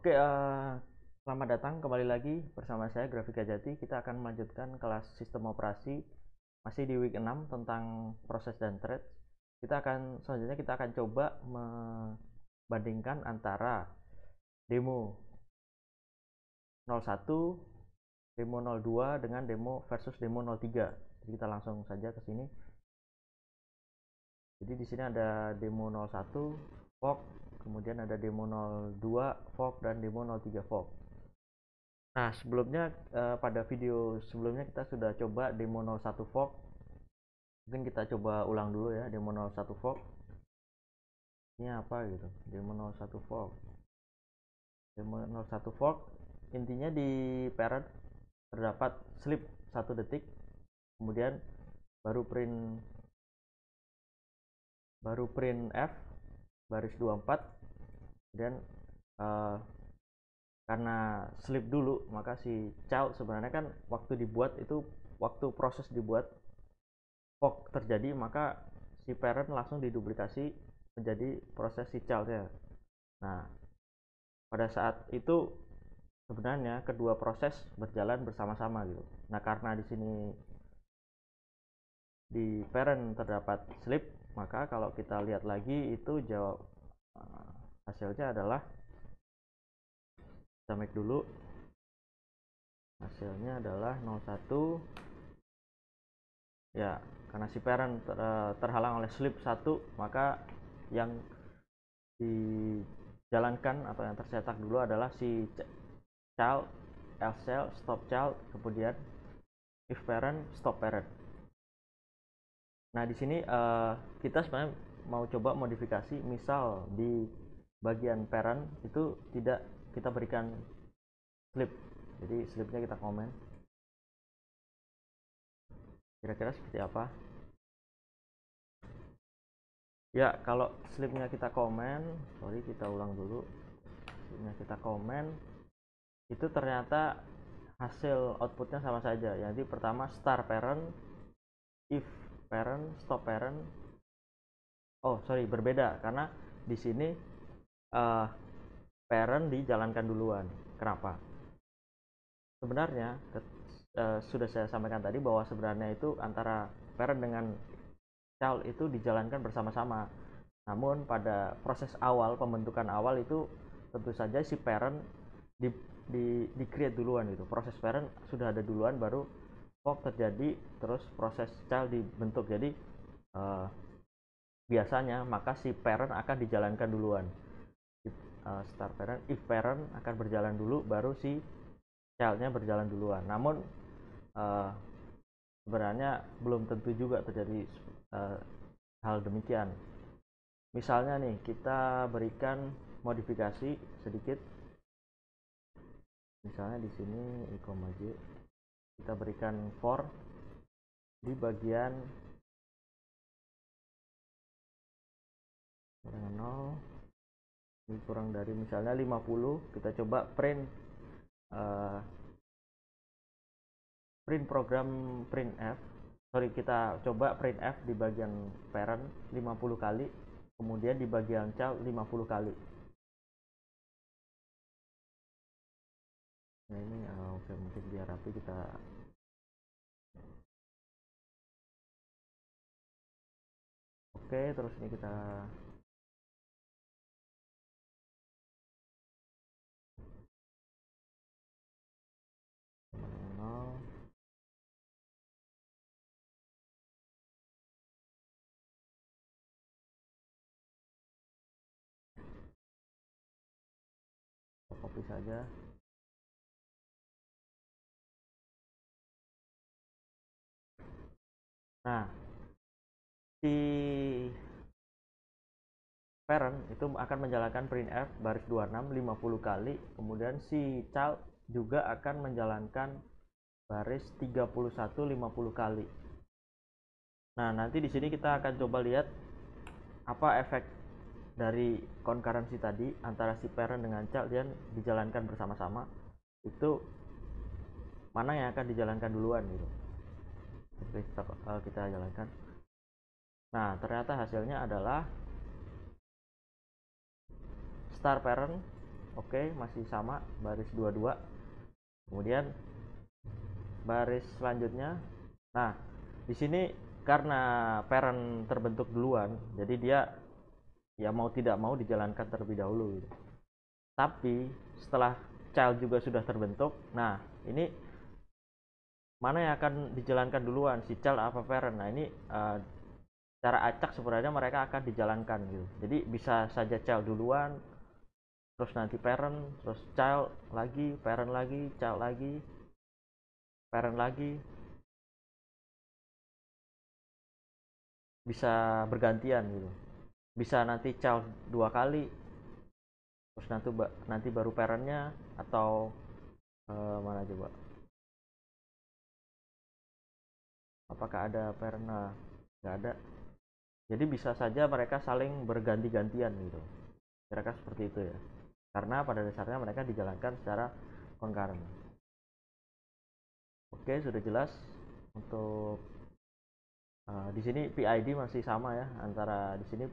Oke, selamat datang kembali lagi bersama saya Grafika Jati. Kita akan melanjutkan kelas sistem operasi masih di week 6 tentang proses dan thread. Selanjutnya kita akan coba membandingkan antara demo 01, demo 02 dengan demo versus demo 03. Jadi kita langsung saja ke sini. Jadi di sini ada demo 01 fog, kemudian ada demo 02 fog dan demo 03 fog. Nah, sebelumnya pada video sebelumnya kita sudah coba demo 01 fog. Mungkin kita coba ulang dulu ya demo 01 fog. Ini apa gitu? Demo 01 fog. Demo 01 fog intinya di parent terdapat sleep 1 detik. Kemudian baru print F baris 24. Dan karena sleep dulu, maka si child sebenarnya kan waktu proses dibuat fork terjadi, maka si parent langsung diduplikasi menjadi proses si childnya. Nah, pada saat itu sebenarnya kedua proses berjalan bersama-sama gitu. Nah, karena di sini di parent terdapat sleep, maka kalau kita lihat lagi itu hasilnya adalah, kita make dulu, hasilnya adalah 01 ya, karena si parent terhalang oleh sleep 1, maka yang dijalankan atau yang tercetak dulu adalah si child, else child, stop child, kemudian if parent, stop parent. Nah, di sini kita sebenarnya mau coba modifikasi, misal di bagian parent itu tidak kita berikan sleep. Jadi sleepnya kita komen. Kira-kira seperti apa? Ya, kalau sleepnya kita komen, kita ulang dulu. Sleepnya kita komen, itu ternyata hasil outputnya sama saja. Jadi pertama start parent, if parent, stop parent. Berbeda karena di sini parent dijalankan duluan. Kenapa? Sebenarnya sudah saya sampaikan tadi bahwa sebenarnya itu antara parent dengan child itu dijalankan bersama-sama. Namun pada proses awal, pembentukan awal itu tentu saja si parent di create duluan gitu. Proses parent sudah ada duluan, baru fork terjadi, terus proses child dibentuk. Jadi biasanya maka si parent akan dijalankan duluan. Start parent, if parent akan berjalan dulu, baru si childnya berjalan duluan. Namun sebenarnya belum tentu juga terjadi hal demikian. Misalnya nih, kita berikan modifikasi sedikit. Misalnya di sini i, j, kita berikan for di bagian dengan 0, ini kurang dari misalnya 50, kita coba print program printf. Kita coba printf di bagian parent 50 kali, kemudian di bagian child 50 kali. Nah, ini oke, mungkin biar rapi kita terus ini kita copy saja. Nah, si parent itu akan menjalankan printf baris 26 50 kali, kemudian si child juga akan menjalankan baris 31 50 kali. Nah, nanti di sini kita akan coba lihat apa efek dari concurrency tadi antara si parent dengan child dan dijalankan bersama-sama. Itu mana yang akan dijalankan duluan gitu. Oke, kita jalankan. Nah, ternyata hasilnya adalah start parent Oke, masih sama baris 22. Kemudian baris selanjutnya, nah di sini karena parent terbentuk duluan, jadi dia ya mau tidak mau dijalankan terlebih dahulu gitu. Tapi setelah child juga sudah terbentuk, nah ini mana yang akan dijalankan duluan, si child apa parent? Nah ini cara acak sebenarnya mereka akan dijalankan gitu. Jadi bisa saja child duluan, terus nanti parent, terus child lagi, parent lagi, child lagi, parent lagi, bisa bergantian gitu. Bisa nanti child 2 kali, terus nanti baru parentnya, atau mana coba? Apakah ada parent? Nah, nggak ada. Jadi bisa saja mereka saling berganti-gantian gitu. Kira-kira seperti itu ya. Karena pada dasarnya mereka dijalankan secara concurrent. Oke, sudah jelas. Untuk di sini PID masih sama ya, antara di sini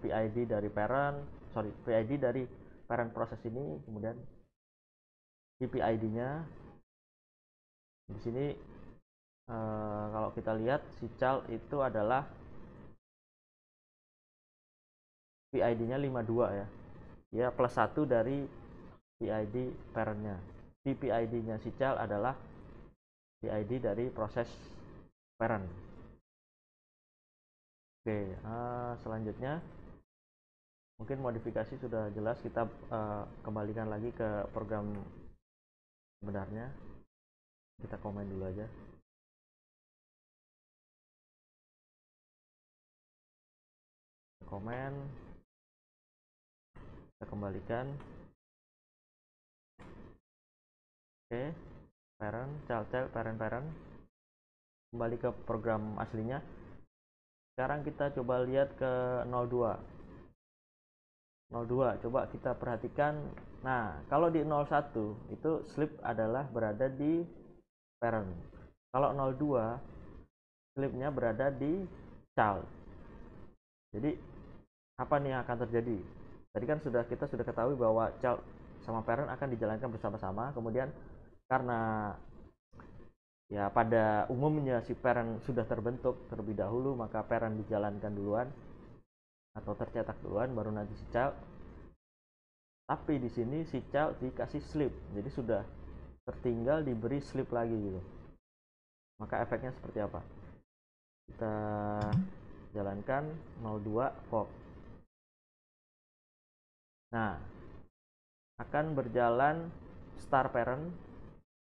PID dari PID dari parent proses ini, kemudian PPID-nya di sini kalau kita lihat si child itu adalah PID-nya 52 ya. Ya plus 1 dari PID parentnya. PPID-nya si child adalah PID dari proses parent. Oke, selanjutnya mungkin modifikasi sudah jelas, kita kembalikan lagi ke program sebenarnya. Kita komen dulu aja. Komen, kita kembalikan. Oke, parent, child, parent. Kembali ke program aslinya. Sekarang kita coba lihat ke 02. Coba kita perhatikan. Nah, kalau di 01 itu sleep adalah berada di parent. Kalau 02 sleepnya berada di child. Jadi apa nih yang akan terjadi? Tadi kan kita sudah ketahui bahwa child sama parent akan dijalankan bersama-sama. Kemudian karena ya pada umumnya si parent sudah terbentuk terlebih dahulu, maka parent dijalankan duluan atau tercetak duluan, baru nanti si child. Tapi di sini si child dikasih sleep, jadi sudah tertinggal diberi sleep lagi gitu. Maka efeknya seperti apa? Kita jalankan 02 fork. Nah, akan berjalan start parent.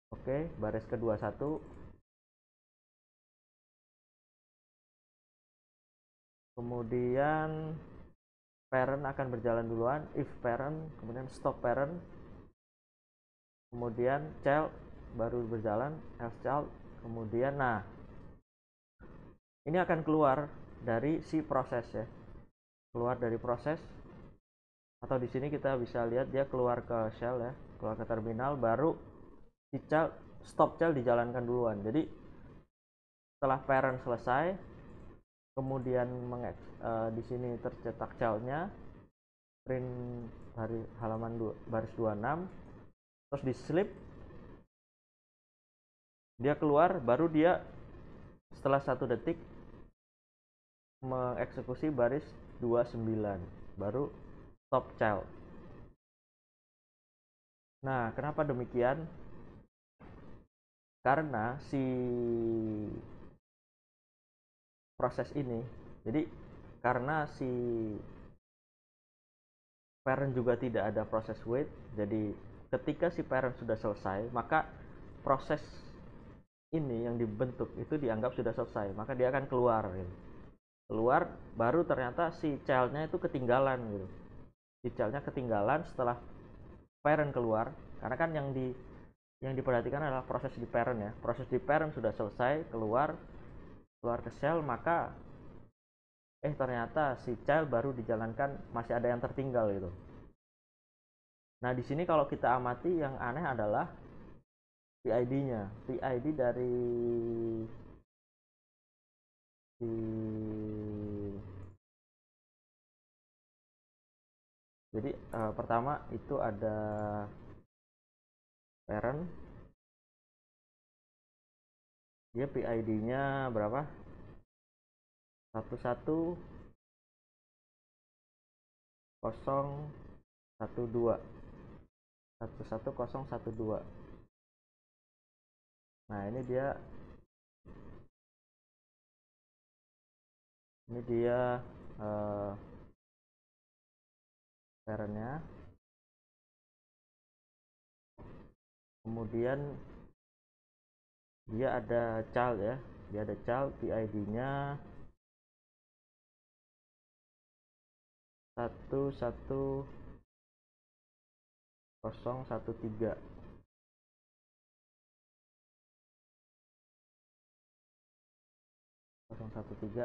Oke, baris kedua 1. Kemudian parent akan berjalan duluan, if parent, kemudian stop parent, kemudian child baru berjalan, else child, kemudian nah ini akan keluar dari si proses ya, keluar dari proses, atau di sini kita bisa lihat dia keluar ke shell ya, keluar ke terminal, baru si child, stop child dijalankan duluan. Jadi setelah parent selesai, kemudian di sini tercetak childnya, print dari halaman baris 26, terus di sleep dia keluar, baru dia setelah 1 detik mengeksekusi baris 29, baru stop child. Nah, kenapa demikian? Karena si proses ini, jadi karena si parent juga tidak ada proses wait, jadi ketika si parent sudah selesai, maka proses ini yang dibentuk itu dianggap sudah selesai, maka dia akan keluar gitu. Keluar, baru ternyata si childnya itu ketinggalan gitu. Si childnya ketinggalan setelah parent keluar, karena kan yang diperhatikan adalah proses di parent ya. Proses di parent sudah selesai, keluar ke shell, maka ternyata si child baru dijalankan, masih ada yang tertinggal gitu. Nah, di sini kalau kita amati yang aneh adalah PID-nya. PID dari si Jadi pertama itu ada parent, dia PID-nya berapa? 11012 11012. Nah, ini dia parentnya. Kemudian dia ada child ya, dia ada child, PID-nya 11013.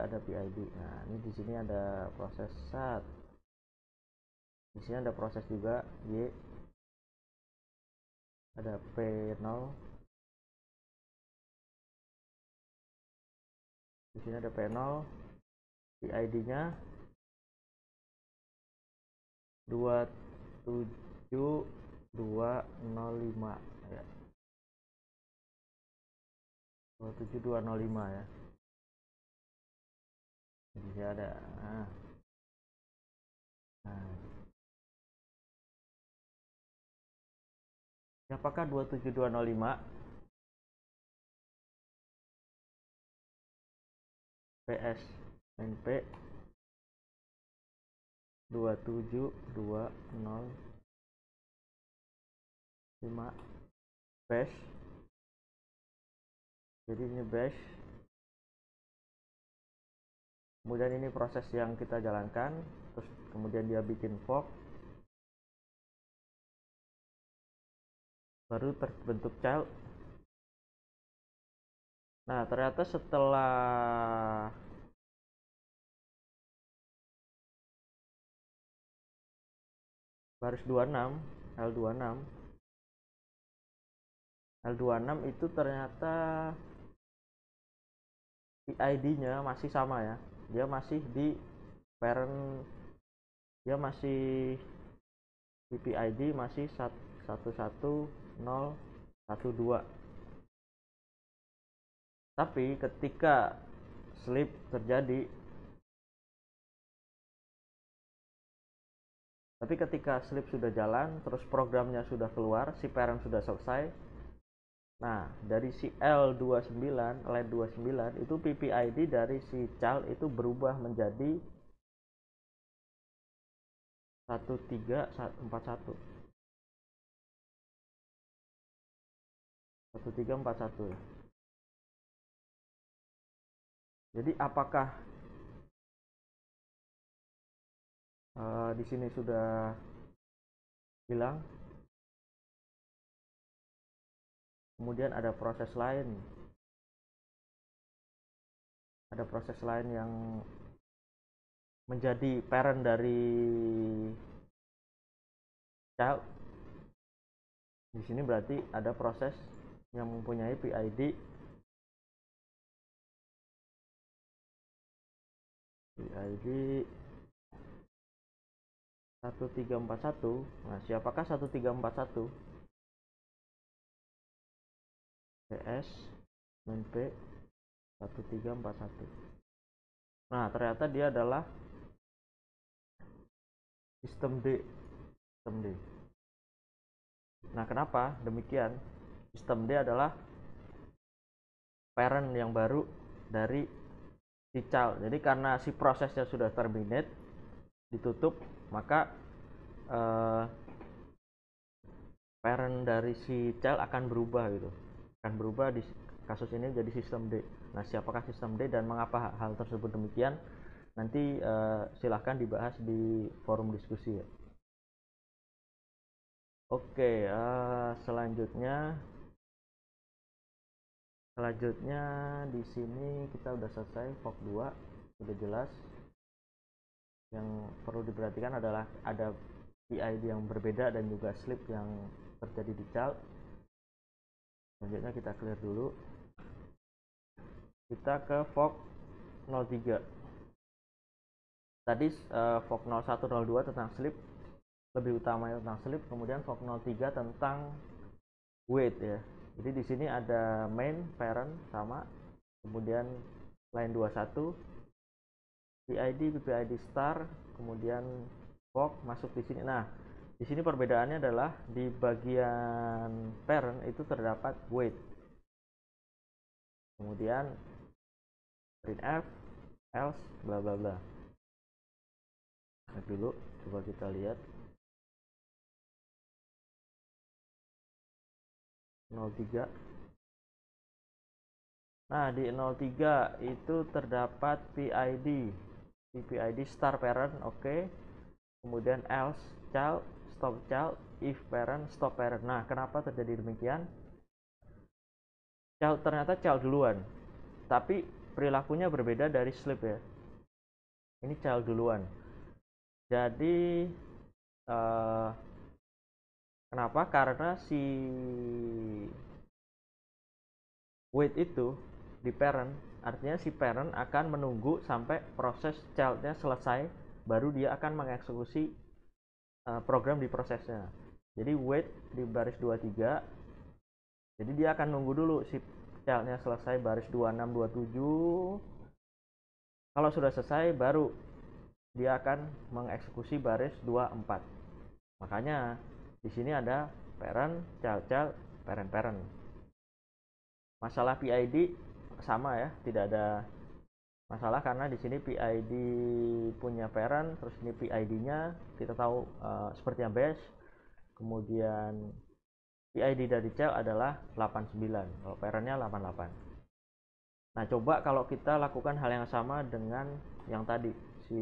ada PID. Nah, ini di sini ada proses SAT. Di sini ada proses juga Y. Ada P0. Di sini ada P0. PID-nya 27205 ya. 27205 ya. Di sini ada. Nah. Apakah 27205 PS NP 27205 bash. Jadi ini bash. Kemudian ini proses yang kita jalankan, terus kemudian dia bikin fork, baru terbentuk child. Nah, ternyata setelah baris 26 L26 itu ternyata PID-nya masih sama ya. Dia masih di parent, dia masih di PID masih 11012. Tapi ketika sleep terjadi, sudah jalan, terus programnya sudah keluar, si parent sudah selesai. Nah, dari si L29 itu PPID dari si child itu berubah menjadi 1341 ya. Jadi apakah di sini sudah hilang? Kemudian ada proses lain yang menjadi parent dari child. Di sini berarti ada proses yang mempunyai PID 1341. Nah, siapakah 1341? PS NP 1341. Nah, ternyata dia adalah sistem D. Nah, kenapa demikian? Sistem D adalah parent yang baru dari si child. Jadi karena si prosesnya sudah terminate, ditutup, maka parent dari si child akan berubah gitu. Akan berubah di kasus ini jadi sistem D. Nah, siapakah sistem D dan mengapa hal tersebut demikian? Nanti silahkan dibahas di forum diskusi ya. Oke, selanjutnya di sini kita udah selesai fork 2, sudah jelas. Yang perlu diperhatikan adalah ada PID yang berbeda dan juga sleep yang terjadi di child. Selanjutnya kita clear dulu. Kita ke fork 03. Tadi fork 0102 tentang sleep lebih utama tentang sleep, kemudian fork 03 tentang wait ya. Jadi di sini ada main, parent sama, kemudian line 21 PID, PPID star, kemudian fork masuk di sini. Nah, di sini perbedaannya adalah di bagian parent itu terdapat wait. Kemudian printf, else, bla bla bla. Nah, dulu coba kita lihat 03. Nah, di 03 itu terdapat PID star parent, oke. Kemudian else child, stop child, if parent, stop parent. Nah, kenapa terjadi demikian? Ternyata child duluan, tapi perilakunya berbeda dari sleep ya. Ini child duluan. Jadi kenapa? Karena si wait itu di parent, artinya si parent akan menunggu sampai proses childnya selesai, baru dia akan mengeksekusi program di prosesnya. Jadi wait di baris 23, jadi dia akan nunggu dulu si childnya selesai baris 26, 27. Kalau sudah selesai baru dia akan mengeksekusi baris 24. Makanya di sini ada parent, child, parent. Masalah PID sama ya, tidak ada masalah karena di sini PID punya parent, terus ini PID-nya kita tahu seperti yang base. Kemudian PID dari child adalah 89, kalau parentnya 88. Nah, coba kalau kita lakukan hal yang sama dengan yang tadi, si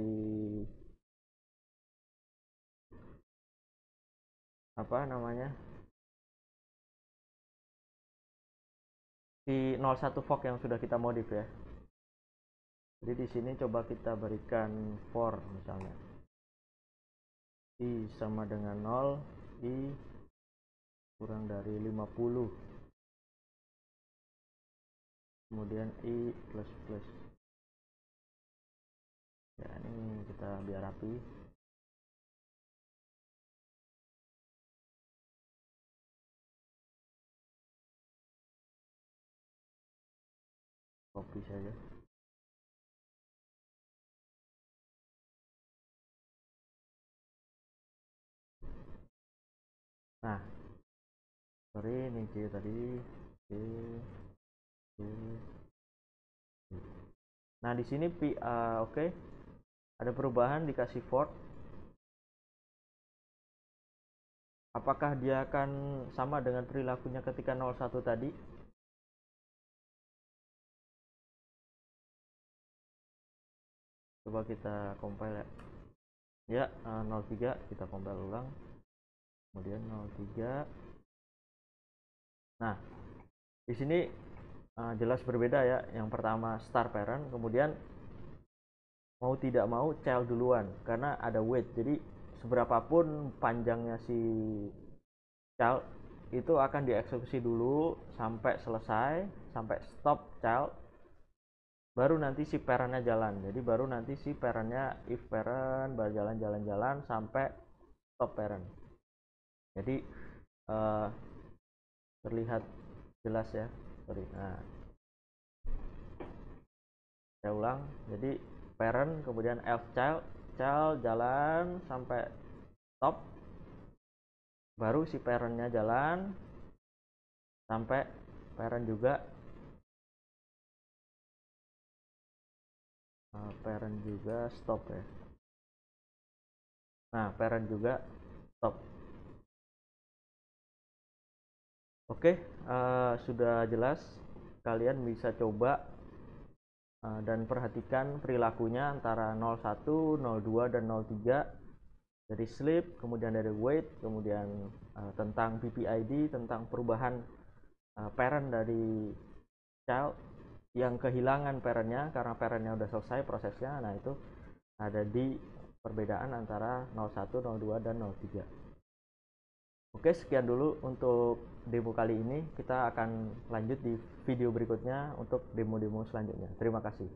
apa namanya, si 01 fork yang sudah kita modif ya. Jadi di sini coba kita berikan for misalnya i sama dengan 0, i kurang dari 50, kemudian i plus plus. Ya, ini kita biar rapi. Copy saja. Nah, sorry ini C tadi. C. Nah, di sini oke. Ada perubahan dikasih for. Apakah dia akan sama dengan perilakunya ketika 01 tadi? Coba kita compile ya. Ya, 03 kita compile ulang. Kemudian 03. Nah, di sini jelas berbeda ya. Yang pertama star parent, kemudian mau tidak mau child duluan karena ada wait. Jadi seberapapun panjangnya si child itu akan dieksekusi dulu sampai selesai, sampai stop child, baru nanti si parentnya jalan. Jadi baru nanti si parentnya if parent baru jalan sampai stop parent. Jadi terlihat jelas ya. Sorry. Nah, saya ulang. Jadi parent kemudian else child jalan sampai stop, baru si parentnya jalan sampai parent juga stop ya. Nah, parent juga stop. Oke, sudah jelas. Kalian bisa coba dan perhatikan perilakunya antara 01, 02, dan 03 dari sleep, kemudian dari wait, kemudian tentang PPID, tentang perubahan parent dari child yang kehilangan parentnya karena parentnya udah selesai prosesnya. Nah, itu ada di perbedaan antara 01, 02, dan 03. Oke, sekian dulu untuk demo kali ini. Kita akan lanjut di video berikutnya untuk demo-demo selanjutnya. Terima kasih.